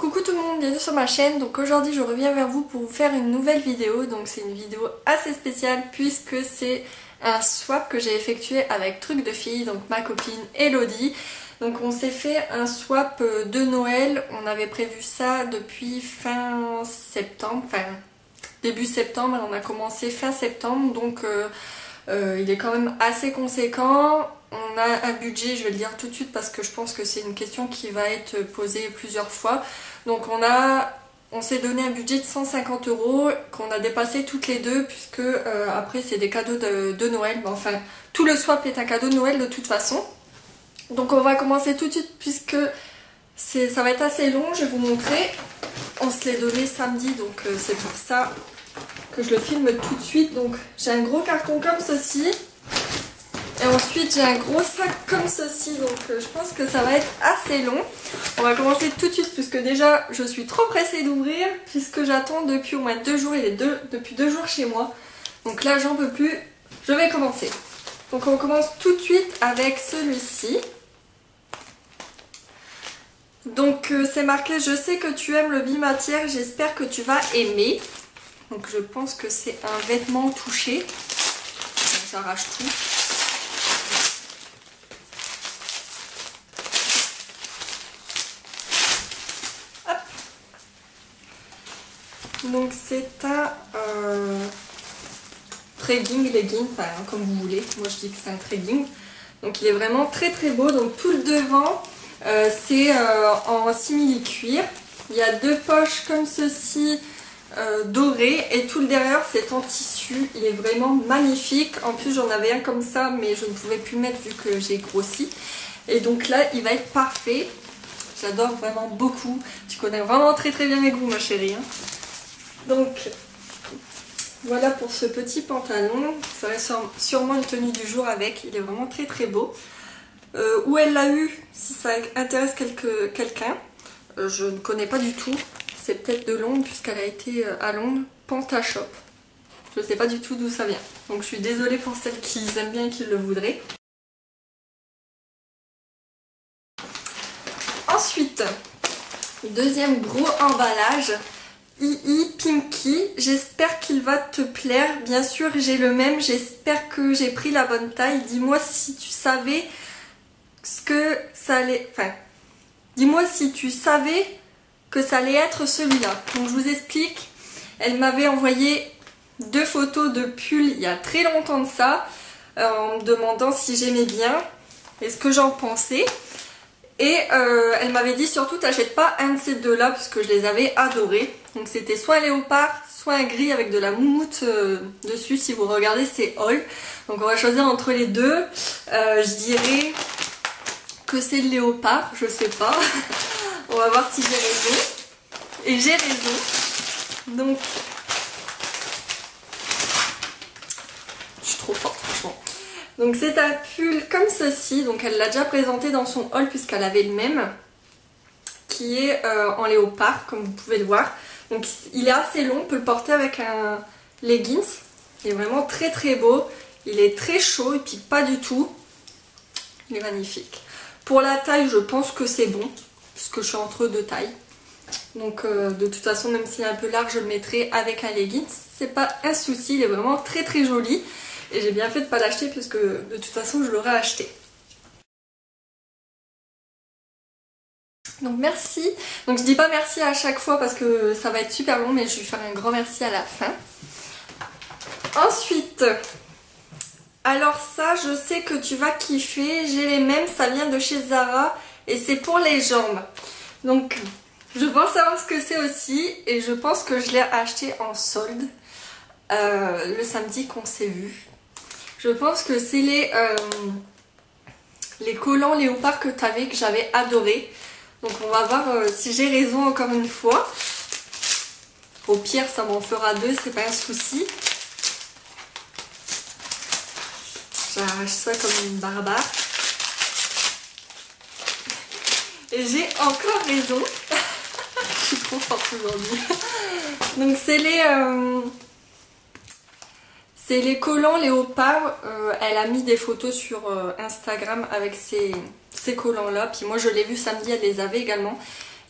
Coucou tout le monde, bienvenue sur ma chaîne. Donc aujourd'hui je reviens vers vous pour vous faire une nouvelle vidéo. Donc c'est une vidéo assez spéciale puisque c'est un swap que j'ai effectué avec Truc de Fille, donc ma copine Elodie. Donc on s'est fait un swap de Noël, on avait prévu ça depuis fin septembre, enfin début septembre, on a commencé fin septembre, donc il est quand même assez conséquent. On a un budget, je vais le dire tout de suite parce que je pense que c'est une question qui va être posée plusieurs fois. Donc on s'est donné un budget de 150 € qu'on a dépassé toutes les deux puisque après c'est des cadeaux de Noël. Bon, enfin, tout le swap est un cadeau de Noël de toute façon. Donc on va commencer tout de suite puisque ça va être assez long, je vais vous montrer. On se l'est donné samedi, donc c'est pour ça que je le filme tout de suite. Donc j'ai un gros carton comme ceci. Et ensuite j'ai un gros sac comme ceci, donc je pense que ça va être assez long. On va commencer tout de suite puisque déjà je suis trop pressée d'ouvrir puisque j'attends depuis au moins 2 jours, il est depuis 2 jours chez moi. Donc là j'en peux plus, je vais commencer. Donc on commence tout de suite avec celui-ci. Donc c'est marqué « Je sais que tu aimes le bimatière, j'espère que tu vas aimer ». Donc je pense que c'est un vêtement touché. J'arrache tout. Donc c'est un legging, enfin comme vous voulez, moi je dis que c'est un legging. Donc il est vraiment très très beau, donc tout le devant c'est en simili-cuir. Il y a 2 poches comme ceci dorées et tout le derrière c'est en tissu, il est vraiment magnifique. En plus j'en avais un comme ça mais je ne pouvais plus le mettre vu que j'ai grossi. Et donc là il va être parfait, j'adore vraiment beaucoup. Tu connais vraiment très très bien mes goûts ma chérie hein. Donc voilà pour ce petit pantalon, ça serait sûrement une tenue du jour avec, il est vraiment très très beau. Où elle l'a eu, si ça intéresse quelqu'un, je ne connais pas du tout, c'est peut-être de Londres puisqu'elle a été à Londres, Pantashop. Je ne sais pas du tout d'où ça vient, donc je suis désolée pour celles qui aiment bien et qui le voudraient. Ensuite, deuxième gros emballage. Pinky, j'espère qu'il va te plaire. Bien sûr, j'ai le même. J'espère que j'ai pris la bonne taille. Dis-moi si tu savais ce que ça allait... Enfin, dis-moi si tu savais que ça allait être celui-là. Donc, je vous explique. Elle m'avait envoyé 2 photos de pull il y a très longtemps de ça, en me demandant si j'aimais bien et ce que j'en pensais. Et elle m'avait dit surtout t'achètes pas un de ces deux-là puisque je les avais adorés. Donc c'était soit un léopard, soit un gris avec de la moumoute dessus. Si vous regardez c'est haul. Donc on va choisir entre les deux. Je dirais que c'est le léopard, je sais pas. On va voir si j'ai raison. Et j'ai raison. Donc je suis trop forte franchement. Donc c'est un pull comme ceci, donc elle l'a déjà présenté dans son haul puisqu'elle avait le même, qui est en léopard comme vous pouvez le voir. Donc il est assez long, on peut le porter avec un leggings, il est vraiment très très beau, il est très chaud, il pique pas du tout, il est magnifique. Pour la taille je pense que c'est bon, puisque je suis entre 2 tailles. Donc de toute façon même s'il est un peu large je le mettrai avec un leggings, c'est pas un souci, il est vraiment très très joli. Et j'ai bien fait de ne pas l'acheter puisque de toute façon je l'aurais acheté. Donc merci. Donc je dis pas merci à chaque fois parce que ça va être super long mais je vais faire un grand merci à la fin. Ensuite, alors ça je sais que tu vas kiffer. J'ai les mêmes, ça vient de chez Zara et c'est pour les jambes. Donc je pense savoir ce que c'est aussi et je pense que je l'ai acheté en solde le samedi qu'on s'est vu. Je pense que c'est les collants léopard que tu avais, que j'avais adoré. Donc on va voir si j'ai raison encore une fois. Au pire ça m'en fera 2, c'est pas un souci. J'arrache ça comme une barbare. Et j'ai encore raison. Je suis trop forte aujourd'hui. Donc c'est les collants léopard. Elle a mis des photos sur Instagram avec ces collants là. Puis moi je l'ai vu samedi, elle les avait également.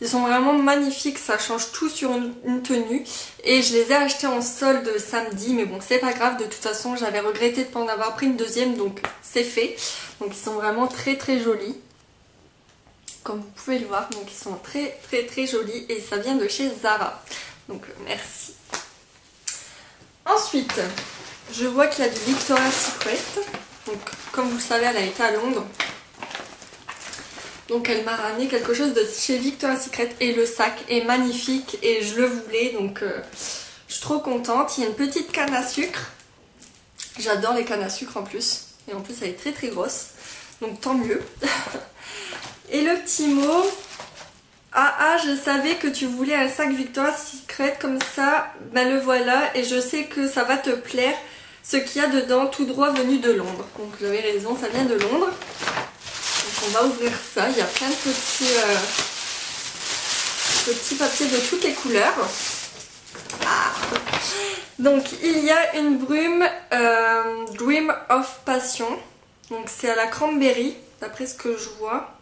Ils sont vraiment magnifiques, ça change tout sur une tenue. Et je les ai achetés en solde samedi, mais bon c'est pas grave, de toute façon j'avais regretté de ne pas en avoir pris une deuxième, donc c'est fait. Donc ils sont vraiment très très jolis. Comme vous pouvez le voir, donc ils sont très très très jolis et ça vient de chez Zara. Donc merci. Ensuite, je vois qu'il y a du Victoria's Secret. Donc comme vous le savez, elle a été à Londres. Donc elle m'a ramené quelque chose de chez Victoria's Secret et le sac est magnifique et je le voulais, donc je suis trop contente. Il y a une petite canne à sucre. J'adore les cannes à sucre en plus. Et en plus elle est très très grosse. Donc tant mieux. Et le petit mot. Ah, je savais que tu voulais un sac Victoria's Secret comme ça. Ben le voilà et je sais que ça va te plaire. Ce qu'il y a dedans tout droit venu de Londres. Donc j'avais raison, ça vient de Londres. Donc on va ouvrir ça. Il y a plein de petits papiers de toutes les couleurs. Ah. Donc il y a une brume Dream of Passion. Donc c'est à la cranberry, d'après ce que je vois.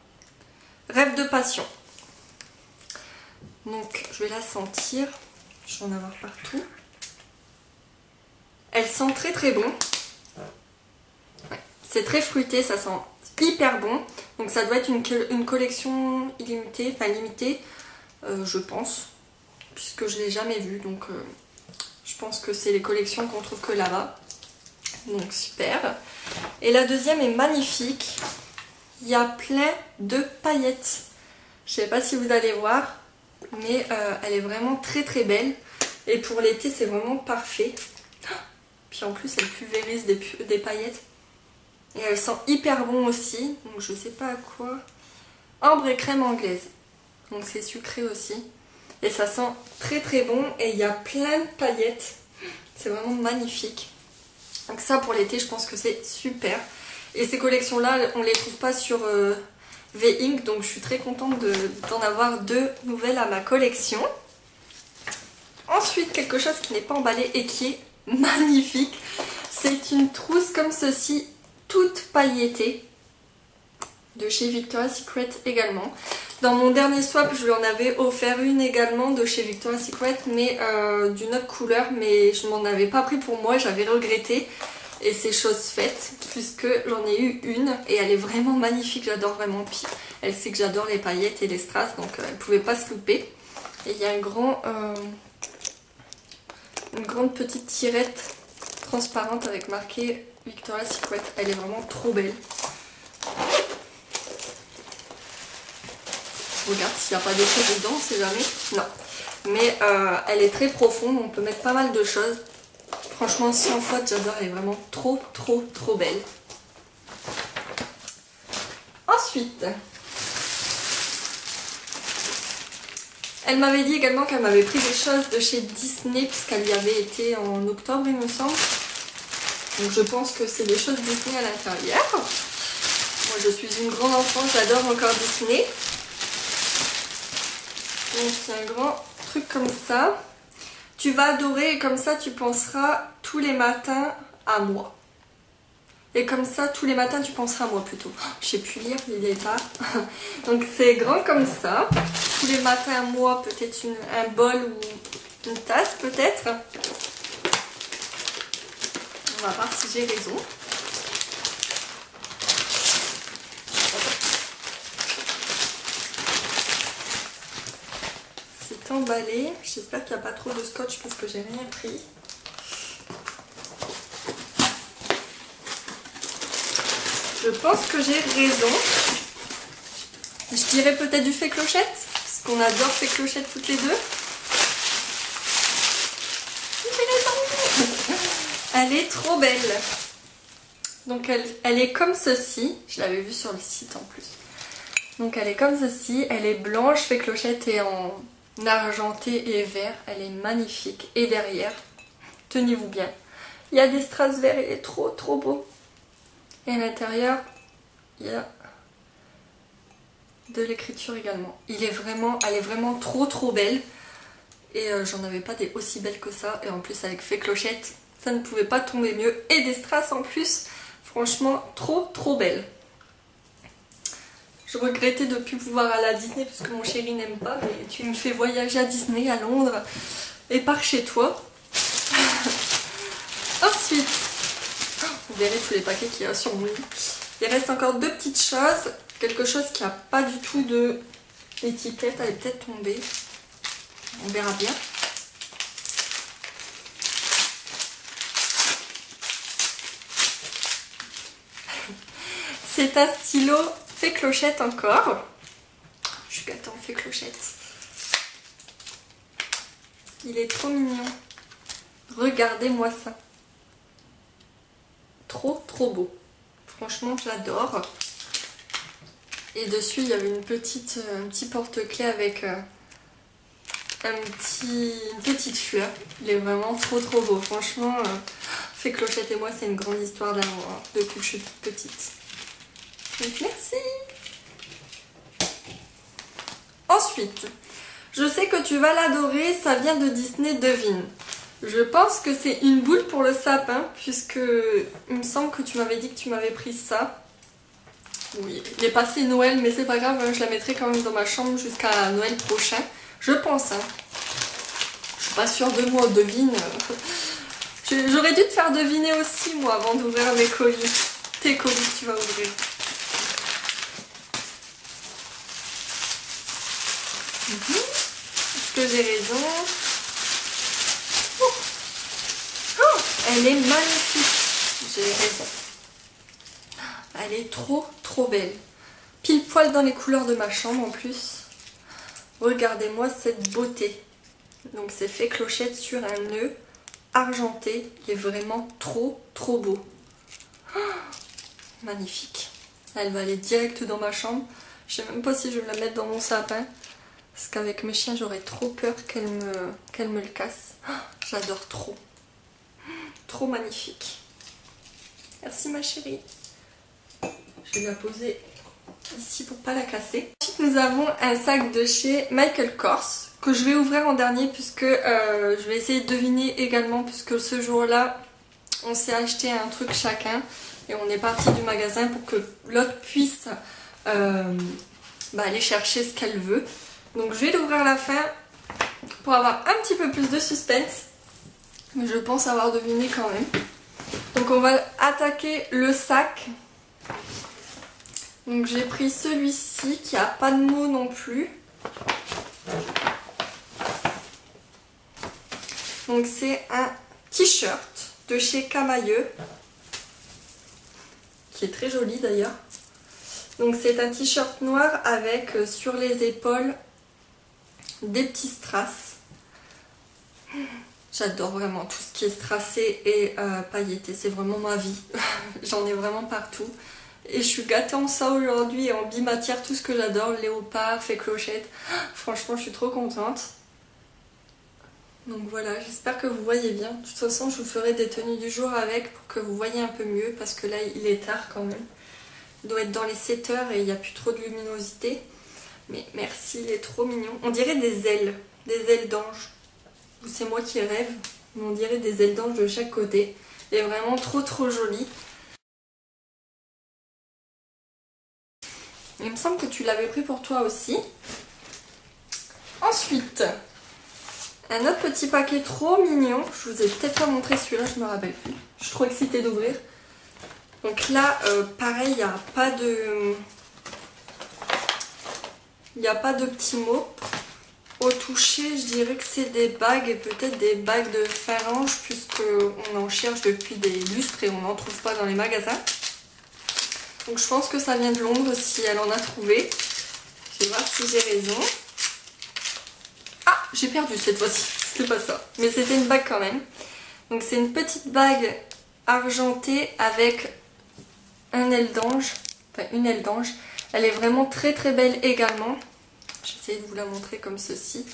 Rêve de passion. Donc je vais la sentir. Je vais en avoir partout. Elle sent très très bon. Ouais. C'est très fruité, ça sent hyper bon. Donc ça doit être une collection illimitée, enfin limitée, je pense. Puisque je ne l'ai jamais vue. Donc je pense que c'est les collections qu'on trouve que là-bas. Donc super. Et la deuxième est magnifique. Il y a plein de paillettes. Je sais pas si vous allez voir, mais elle est vraiment très très belle. Et pour l'été, c'est vraiment parfait. Puis en plus, elle pulvérise des paillettes. Et elle sent hyper bon aussi. Donc je sais pas à quoi. Ambre et crème anglaise. Donc c'est sucré aussi. Et ça sent très très bon. Et il y a plein de paillettes. C'est vraiment magnifique. Donc ça pour l'été, je pense que c'est super. Et ces collections-là, on les trouve pas sur V-Ink. Donc je suis très contente d'en avoir deux nouvelles à ma collection. Ensuite, quelque chose qui n'est pas emballé et qui est magnifique. C'est une trousse comme ceci, toute pailletée. De chez Victoria's Secret également. Dans mon dernier swap, je lui en avais offert une également de chez Victoria's Secret, mais d'une autre couleur. Mais je m'en avais pas pris pour moi, j'avais regretté. Et c'est chose faite, puisque j'en ai eu une. Et elle est vraiment magnifique, j'adore vraiment. Puis elle sait que j'adore les paillettes et les strass, donc elle ne pouvait pas se louper. Et il y a une grande petite tirette transparente avec marqué Victoria's Secret. Elle est vraiment trop belle. Je regarde s'il n'y a pas des choses dedans, on sait jamais. Non. Mais elle est très profonde, on peut mettre pas mal de choses. Franchement, 100 fois, j'adore, elle est vraiment trop trop trop belle. Ensuite, elle m'avait dit également qu'elle m'avait pris des choses de chez Disney, puisqu'elle y avait été en octobre, il me semble. Donc je pense que c'est des choses Disney à l'intérieur. Moi, je suis une grande enfant, j'adore encore Disney. Donc il y a un grand truc comme ça. Tu vas adorer et comme ça tu penseras tous les matins à moi. Et comme ça tous les matins tu penseras à moi plutôt. Je sais plus lire, il est pas. Donc c'est grand comme ça. Tous les matins à moi, peut-être un bol ou une tasse peut-être. On va voir si j'ai raison. Emballé. J'espère qu'il n'y a pas trop de scotch parce que j'ai rien pris. Je pense que j'ai raison. Je dirais peut-être du fée clochette, parce qu'on adore fée clochette toutes les deux. J'ai raison. Elle est trop belle. Donc elle est comme ceci. Je l'avais vue sur le site en plus. Donc elle est comme ceci. Elle est blanche, fée clochette et en argenté et vert, elle est magnifique. Et derrière, tenez-vous bien, il y a des strass verts, il est trop trop beau. Et à l'intérieur, il y a de l'écriture également. Elle est vraiment trop trop belle. Et j'en avais pas des aussi belles que ça. Et en plus avec fée clochette, ça ne pouvait pas tomber mieux. Et des strass en plus, franchement trop trop belle. Je regrettais de ne plus pouvoir aller à Disney parce que mon chéri n'aime pas, mais tu me fais voyager à Disney, à Londres, et par chez toi. Ensuite, vous verrez tous les paquets qu'il y a sur mon lit. Il reste encore deux petites choses. Quelque chose qui n'a pas du tout d'étiquette, elle est peut-être tombée. On verra bien. C'est un stylo fait clochette encore. Je suis gâtée en fait clochette. Il est trop mignon. Regardez-moi ça. Trop beau. Franchement, j'adore. Et dessus, il y avait un petit porte-clés avec une petite fleur. Il est vraiment trop beau. Franchement, fait clochette et moi, c'est une grande histoire d'amour hein, depuis que je suis toute petite. Donc merci. Ensuite, je sais que tu vas l'adorer, ça vient de Disney, devine. Je pense que c'est une boule pour le sapin, puisque il me semble que tu m'avais dit que tu m'avais pris ça. Oui, il est passé Noël, mais c'est pas grave, je la mettrai quand même dans ma chambre jusqu'à Noël prochain. Je pense, hein. Je suis pas sûre de moi, devine. J'aurais dû te faire deviner aussi, moi, avant d'ouvrir mes colis. Tes colis que tu vas ouvrir. Est-ce que j'ai raison? Oh, elle est magnifique. J'ai raison. Elle est trop belle. Pile poil dans les couleurs de ma chambre en plus. Regardez-moi cette beauté. Donc c'est fait clochette sur un nœud argenté. Il est vraiment trop beau. Oh, magnifique. Elle va aller direct dans ma chambre. Je sais même pas si je vais la mettre dans mon sapin. Parce qu'avec mes chiens, j'aurais trop peur qu'elle me le casse. Oh, j'adore trop. Trop magnifique. Merci ma chérie. Je vais la poser ici pour pas la casser. Ensuite, nous avons un sac de chez Michael Kors que je vais ouvrir en dernier puisque je vais essayer de deviner également puisque ce jour-là, on s'est acheté un truc chacun et on est parti du magasin pour que l'autre puisse aller chercher ce qu'elle veut. Donc je vais l'ouvrir à la fin pour avoir un petit peu plus de suspense. Mais je pense avoir deviné quand même. Donc on va attaquer le sac. Donc j'ai pris celui-ci qui a pas de mots non plus. Donc c'est un t-shirt de chez Camailleux. Qui est très joli d'ailleurs. Donc c'est un t-shirt noir avec sur les épaules des petits strass. J'adore vraiment tout ce qui est strassé et pailleté, c'est vraiment ma vie. J'en ai vraiment partout. Et je suis gâtée en ça aujourd'hui et en bimatière, tout ce que j'adore, léopard, fait clochette. Franchement, je suis trop contente. Donc voilà, j'espère que vous voyez bien. De toute façon, je vous ferai des tenues du jour avec pour que vous voyez un peu mieux parce que là, il est tard quand même. Il doit être dans les 7 heures et il n'y a plus trop de luminosité. Mais merci, il est trop mignon. On dirait des ailes d'ange. Ou c'est moi qui rêve, mais on dirait des ailes d'ange de chaque côté. Il est vraiment trop joli. Il me semble que tu l'avais pris pour toi aussi. Ensuite, un autre petit paquet trop mignon. Je vous ai peut-être pas montré celui-là, je me rappelle plus. Je suis trop excitée d'ouvrir. Donc là, pareil, il n'y a pas de... Il n'y a pas de petits mots. Au toucher, je dirais que c'est des bagues et peut-être des bagues de phalange puisqu'on en cherche depuis des lustres et on n'en trouve pas dans les magasins. Donc je pense que ça vient de Londres si elle en a trouvé. Je vais voir si j'ai raison. Ah, j'ai perdu cette fois-ci. C'était pas ça. Mais c'était une bague quand même. Donc c'est une petite bague argentée avec un aile d'ange. Enfin une aile d'ange. Elle est vraiment très belle également. J'essaie de vous la montrer comme ceci.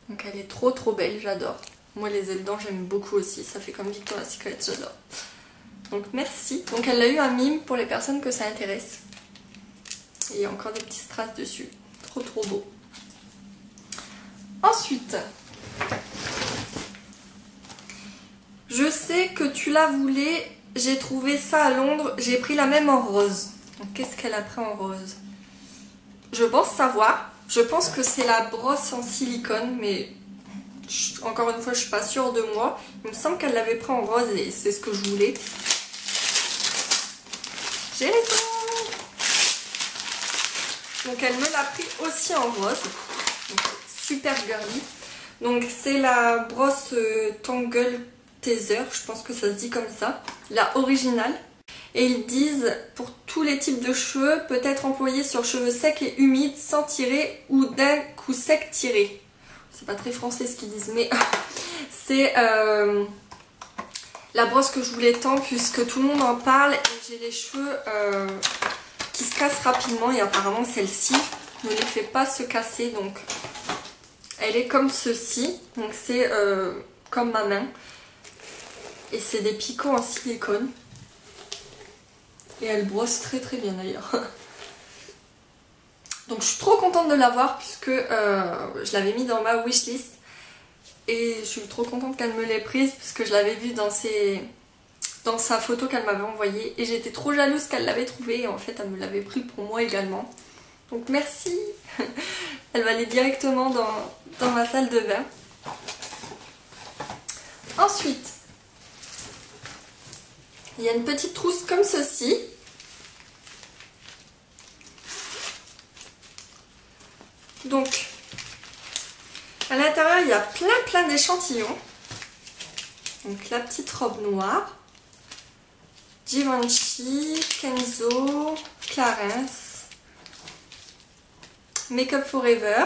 Donc elle est trop belle, j'adore. Moi les ailes d'ange j'aime beaucoup aussi, ça fait comme Victoria's Secret, j'adore. Donc merci. Donc elle a eu un mime pour les personnes que ça intéresse. Et il y a encore des petits strass dessus. Trop beau. Ensuite, je sais que tu la voulais, j'ai trouvé ça à Londres, j'ai pris la même en rose. Donc qu'est-ce qu'elle a pris en rose? Je pense savoir. Je pense que c'est la brosse en silicone, mais encore une fois je suis pas sûre de moi. Il me semble qu'elle l'avait pris en rose et c'est ce que je voulais. J'ai les dents. Donc elle me l'a pris aussi en rose. Donc, super girly. Donc c'est la brosse Tangle Teaser, je pense que ça se dit comme ça, la originale. Et ils disent pour tous les types de cheveux, peut être employé sur cheveux secs et humides sans tirer ou d'un coup sec tiré. C'est pas très français ce qu'ils disent, mais c'est la brosse que je voulais tant puisque tout le monde en parle et j'ai les cheveux qui se cassent rapidement et apparemment celle-ci ne les fait pas se casser, donc elle est comme ceci, donc c'est comme ma main et c'est des picots en silicone. Et elle brosse très très bien d'ailleurs. Donc je suis trop contente de l'avoir puisque je l'avais mis dans ma wishlist. Et je suis trop contente qu'elle me l'ait prise puisque je l'avais vue dans sa photo qu'elle m'avait envoyée. Et j'étais trop jalouse qu'elle l'avait trouvée et en fait elle me l'avait pris pour moi également. Donc merci. Elle va aller directement dans ma salle de bain. Ensuite, il y a une petite trousse comme ceci. Donc, à l'intérieur, il y a plein d'échantillons. Donc, la petite robe noire. Givenchy, Kenzo, Clarins, Make Up Forever.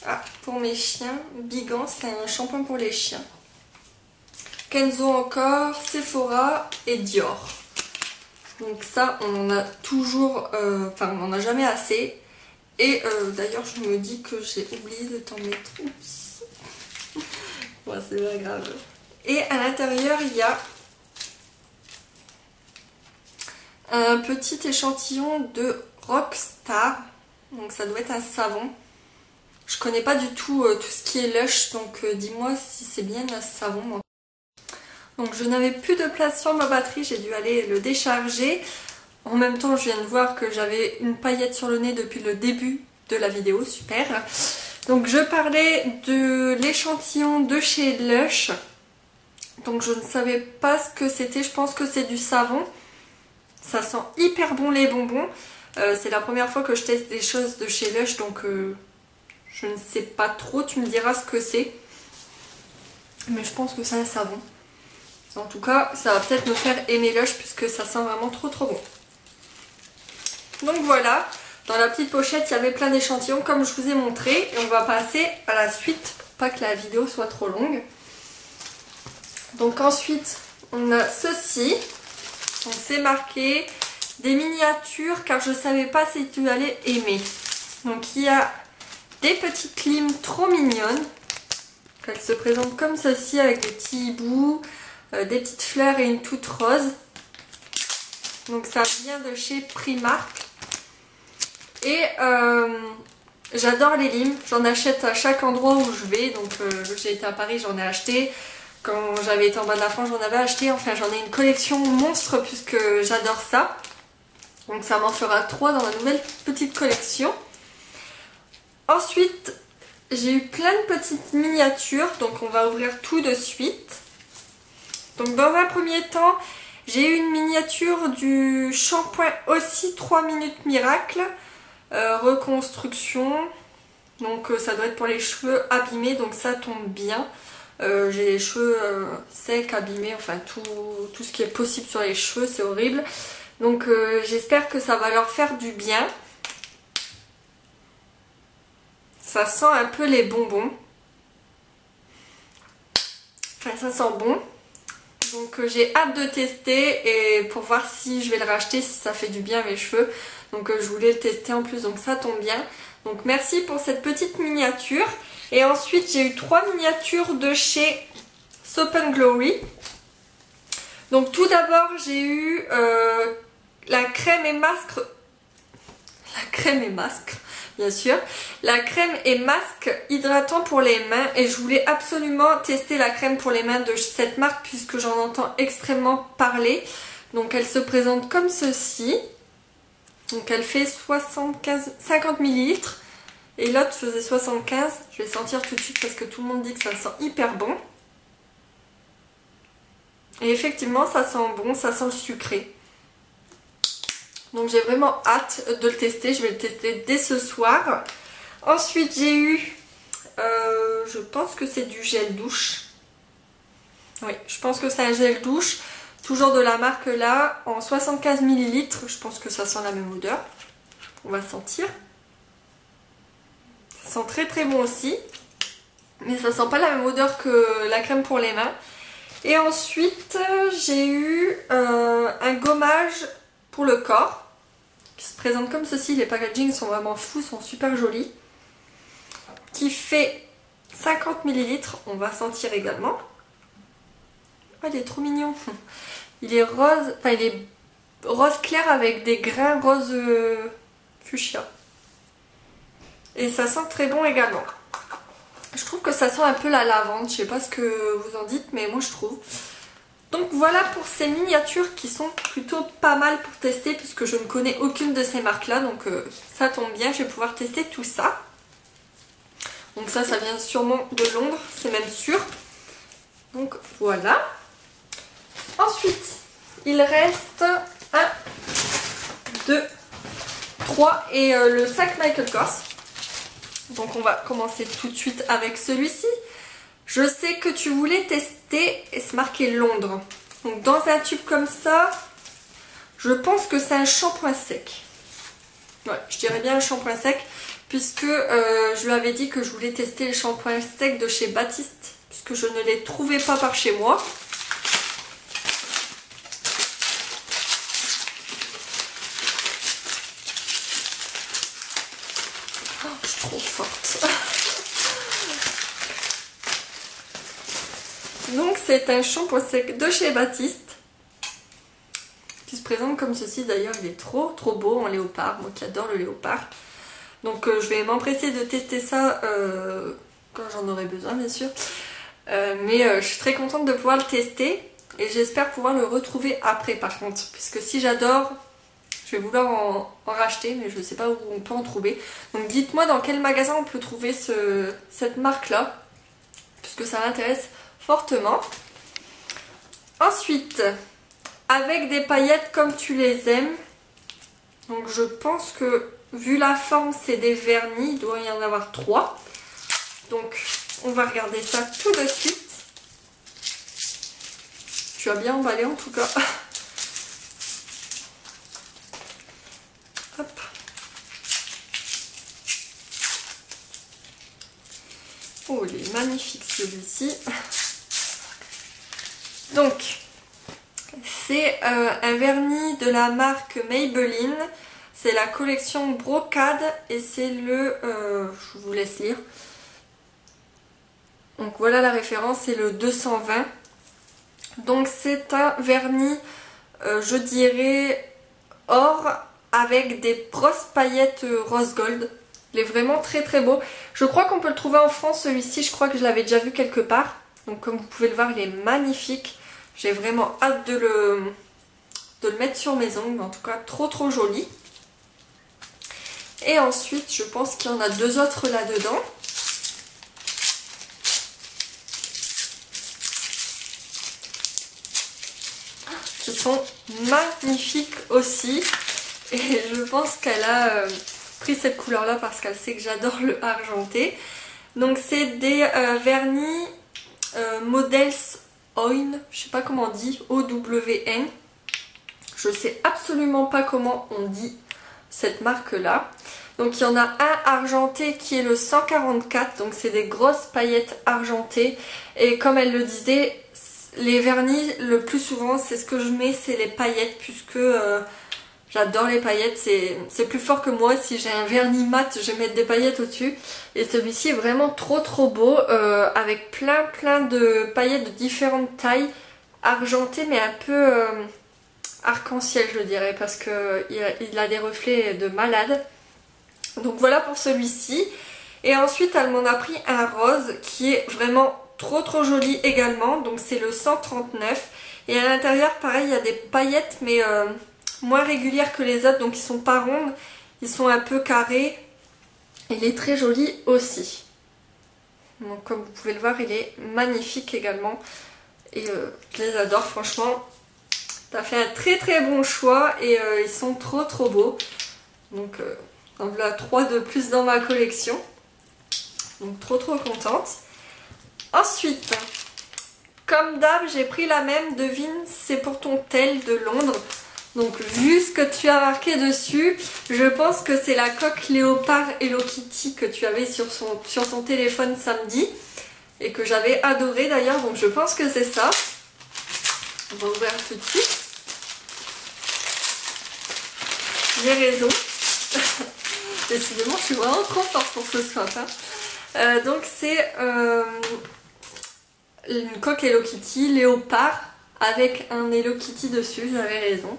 Ah, pour mes chiens, Bigan, c'est un shampoing pour les chiens. Kenzo encore, Sephora et Dior. Donc ça, on en a toujours, on n'en a jamais assez. Et d'ailleurs, je me dis que j'ai oublié de t'en mettre. Oups. Bon, c'est pas grave. Et à l'intérieur, il y a un petit échantillon de Rockstar. Donc ça doit être un savon. Je connais pas du tout tout ce qui est Lush, donc dis-moi si c'est bien un savon. Donc je n'avais plus de place sur ma batterie, j'ai dû aller le décharger. En même temps, je viens de voir que j'avais une paillette sur le nez depuis le début de la vidéo, super. Donc je parlais de l'échantillon de chez Lush. Donc je ne savais pas ce que c'était, je pense que c'est du savon. Ça sent hyper bon les bonbons. C'est la première fois que je teste des choses de chez Lush, donc je ne sais pas trop, tu me diras ce que c'est. Mais je pense que c'est un savon. En tout cas, ça va peut-être me faire aimer Lush puisque ça sent vraiment trop bon. Donc voilà, dans la petite pochette, il y avait plein d'échantillons comme je vous ai montré. Et on va passer à la suite pour pas que la vidéo soit trop longue. Donc ensuite, on a ceci. Donc c'est marqué des miniatures car je ne savais pas si tu allais aimer. Donc il y a des petites limes trop mignonnes. Elles se présentent comme ceci avec des petits hiboux, des petites fleurs et une toute rose. Donc ça vient de chez Primark. Et j'adore les limes, j'en achète à chaque endroit où je vais. Donc j'ai été à Paris, j'en ai acheté. Quand j'avais été en bas de la France, j'en avais acheté. Enfin, j'en ai une collection monstre puisque j'adore ça. Donc ça m'en fera 3 dans ma nouvelle petite collection. Ensuite, j'ai eu plein de petites miniatures. Donc on va ouvrir tout de suite. Donc dans un premier temps, j'ai eu une miniature du shampoing aussi 3 minutes miracle. Reconstruction. Donc ça doit être pour les cheveux abîmés. Donc ça tombe bien. J'ai les cheveux secs, abîmés, enfin tout ce qui est possible sur les cheveux, c'est horrible. Donc j'espère que ça va leur faire du bien. Ça sent un peu les bonbons. Enfin ça sent bon. Donc j'ai hâte de tester et pour voir si je vais le racheter, si ça fait du bien à mes cheveux. Donc je voulais le tester en plus, donc ça tombe bien. Donc merci pour cette petite miniature. Et ensuite j'ai eu 3 miniatures de chez Soap & Glory. Donc tout d'abord j'ai eu la crème et masque. La crème et masque, bien sûr. La crème et masque hydratant pour les mains. Et je voulais absolument tester la crème pour les mains de cette marque puisque j'en entends extrêmement parler. Donc elle se présente comme ceci. Donc elle fait 50 ml et l'autre faisait 75. Je vais sentir tout de suite parce que tout le monde dit que ça sent hyper bon. Et effectivement ça sent bon, ça sent le sucré. Donc j'ai vraiment hâte de le tester, je vais le tester dès ce soir. Ensuite j'ai eu, je pense que c'est du gel douche. Oui, je pense que c'est un gel douche. Toujours de la marque là, en 75 ml, je pense que ça sent la même odeur. On va sentir. Ça sent très très bon aussi. Mais ça sent pas la même odeur que la crème pour les mains. Et ensuite, j'ai eu un gommage pour le corps. Qui se présente comme ceci. Les packagings sont vraiment fous, sont super jolis. Qui fait 50 ml. On va sentir également. Oh, il est trop mignon. Il est rose, enfin il est rose clair avec des grains rose fuchsia. Et ça sent très bon également. Je trouve que ça sent un peu la lavande, je sais pas ce que vous en dites, mais moi je trouve. Donc voilà pour ces miniatures qui sont plutôt pas mal pour tester puisque je ne connais aucune de ces marques là. Donc ça tombe bien, je vais pouvoir tester tout ça. Donc ça vient sûrement de Londres, c'est même sûr. Donc voilà. Ensuite, il reste 1, 2, 3 et le sac Michael Kors. Donc on va commencer tout de suite avec celui-ci. Je sais que tu voulais tester et c'est marqué Londres. Donc dans un tube comme ça, je pense que c'est un shampoing sec. Ouais, je dirais bien un shampoing sec puisque je lui avais dit que je voulais tester les shampoings secs de chez Baptiste puisque je ne les trouvais pas par chez moi. Trop forte. Donc c'est un shampoing sec de chez Baptiste qui se présente comme ceci. D'ailleurs il est trop beau en léopard, moi qui adore le léopard. Donc je vais m'empresser de tester ça quand j'en aurai besoin bien sûr. Mais je suis très contente de pouvoir le tester et j'espère pouvoir le retrouver après par contre. Puisque si j'adore, je vais vouloir en racheter, mais je ne sais pas où on peut en trouver. Donc dites-moi dans quel magasin on peut trouver cette marque-là, puisque ça m'intéresse fortement. Ensuite, avec des paillettes comme tu les aimes. Donc je pense que, vu la forme, c'est des vernis. Il doit y en avoir 3. Donc on va regarder ça tout de suite. Tu as bien emballé en tout cas. Hop. Oh, il est magnifique celui-ci. Donc, c'est un vernis de la marque Maybelline. C'est la collection Brocade et c'est le... je vous laisse lire. Donc voilà la référence, c'est le 220. Donc c'est un vernis, je dirais, or avec des grosses paillettes rose gold. Il est vraiment très beau. Je crois qu'on peut le trouver en France celui-ci, je crois que je l'avais déjà vu quelque part. Donc comme vous pouvez le voir, il est magnifique. J'ai vraiment hâte de le mettre sur mes ongles, en tout cas trop joli. Et ensuite, je pense qu'il y en a 2 autres là-dedans. Qui sont magnifiques aussi. Et je pense qu'elle a pris cette couleur là parce qu'elle sait que j'adore le argenté. Donc c'est des vernis Models Own, je sais pas comment on dit, O-W-N. Je sais absolument pas comment on dit cette marque là. Donc il y en a un argenté qui est le 144, donc c'est des grosses paillettes argentées. Et comme elle le disait, les vernis le plus souvent c'est ce que je mets, c'est les paillettes, puisque j'adore les paillettes, c'est plus fort que moi. Si j'ai un vernis mat, je vais mettre des paillettes au-dessus. Et celui-ci est vraiment trop beau, avec plein de paillettes de différentes tailles, argentées mais un peu arc-en-ciel je dirais, parce qu'il a des reflets de malade. Donc voilà pour celui-ci. Et ensuite elle m'en a pris un rose qui est vraiment trop joli également. Donc c'est le 139 Et à l'intérieur pareil il y a des paillettes mais moins régulières que les autres, donc ils sont pas rondes, ils sont un peu carrés. Il est très joli aussi. Donc comme vous pouvez le voir il est magnifique également. Et je les adore franchement. T'as fait un très très bon choix et ils sont trop beaux. Donc en voilà 3 de plus dans ma collection. Donc trop contente. Ensuite, comme d'hab, j'ai pris la même, devine, c'est pour ton tel de Londres. Donc vu ce que tu as marqué dessus, je pense que c'est la coque léopard Hello Kitty que tu avais sur ton téléphone samedi. Et que j'avais adoré d'ailleurs, donc je pense que c'est ça. On va ouvrir tout de suite. J'ai raison. Décidément, je suis vraiment trop forte pour ce swap. Hein. Donc c'est une coque Hello Kitty léopard avec un Hello Kitty dessus, j'avais raison.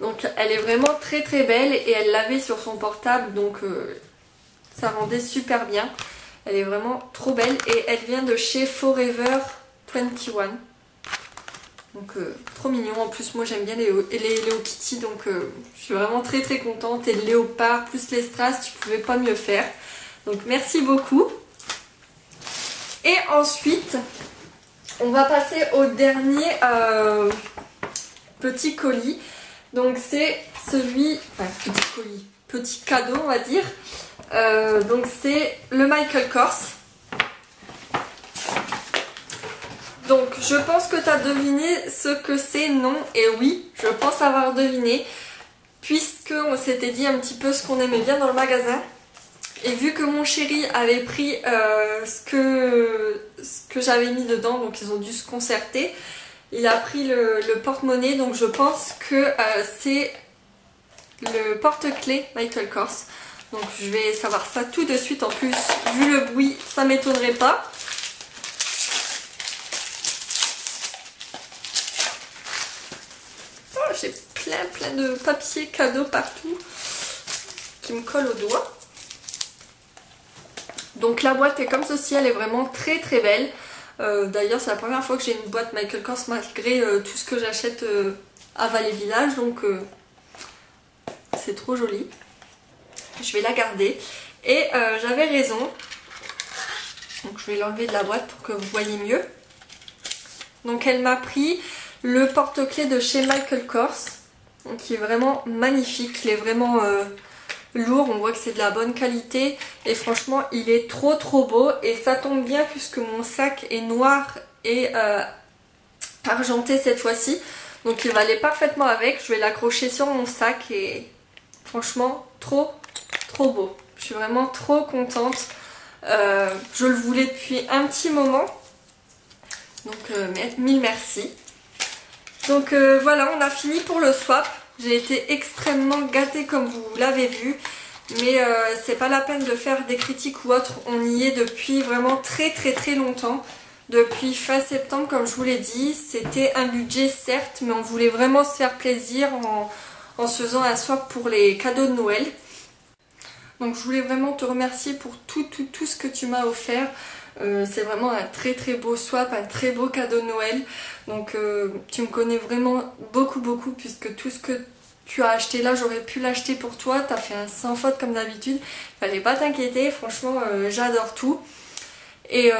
Donc elle est vraiment très belle et elle l'avait sur son portable, donc ça rendait super bien. Elle est vraiment trop belle et elle vient de chez Forever 21. Donc trop mignon. En plus moi j'aime bien les Hello Kitty, donc je suis vraiment très contente. Et le léopard plus les strass, tu pouvais pas mieux faire. Donc merci beaucoup. Et ensuite on va passer au dernier petit colis. Donc c'est celui, enfin petit colis, petit cadeau on va dire. Donc c'est le Michael Kors. Donc je pense que tu as deviné ce que c'est, non? Et oui, je pense avoir deviné, puisque on s'était dit un petit peu ce qu'on aimait bien dans le magasin. Et vu que mon chéri avait pris ce que j'avais mis dedans, donc ils ont dû se concerter, il a pris le porte-monnaie, donc je pense que c'est le porte-clés Michael Kors. Donc je vais savoir ça tout de suite, en plus vu le bruit ça m'étonnerait pas. Oh, j'ai plein de papiers cadeaux partout qui me collent au doigt. Donc la boîte est comme ceci, elle est vraiment très belle. D'ailleurs c'est la première fois que j'ai une boîte Michael Kors malgré tout ce que j'achète à Vallée Village, donc c'est trop joli. Je vais la garder et j'avais raison, donc je vais l'enlever de la boîte pour que vous voyez mieux. Donc elle m'a pris le porte-clés de chez Michael Kors, donc qui est vraiment magnifique, il est vraiment lourd, on voit que c'est de la bonne qualité et franchement il est trop beau. Et ça tombe bien puisque mon sac est noir et argenté cette fois-ci, donc il va aller parfaitement avec. Je vais l'accrocher sur mon sac et franchement trop beau. Je suis vraiment trop contente. Je le voulais depuis un petit moment, donc mille merci. Donc voilà, on a fini pour le swap. J'ai été extrêmement gâtée comme vous l'avez vu, mais c'est pas la peine de faire des critiques ou autre. On y est depuis vraiment très longtemps. Depuis fin septembre, comme je vous l'ai dit. C'était un budget certes, mais on voulait vraiment se faire plaisir en se faisant un swap pour les cadeaux de Noël. Donc je voulais vraiment te remercier pour tout ce que tu m'as offert. C'est vraiment un très beau swap, un très beau cadeau de Noël. Donc tu me connais vraiment beaucoup puisque tout ce que tu as acheté là, j'aurais pu l'acheter pour toi. Tu as fait un sans faute comme d'habitude. Fallait pas t'inquiéter, franchement j'adore tout. Et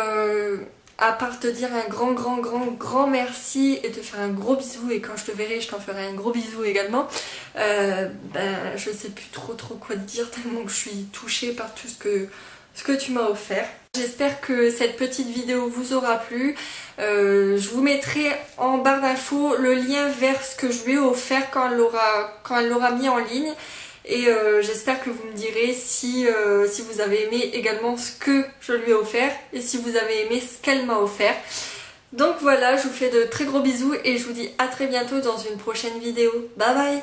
à part te dire un grand merci et te faire un gros bisou, et quand je te verrai je t'en ferai un gros bisou également, je sais plus trop quoi te dire tellement que je suis touchée par tout ce que tu m'as offert. J'espère que cette petite vidéo vous aura plu. Je vous mettrai en barre d'infos le lien vers ce que je lui ai offert quand elle l'aura mis en ligne. Et j'espère que vous me direz si vous avez aimé également ce que je lui ai offert et si vous avez aimé ce qu'elle m'a offert. Donc voilà, je vous fais de très gros bisous et je vous dis à très bientôt dans une prochaine vidéo. Bye bye!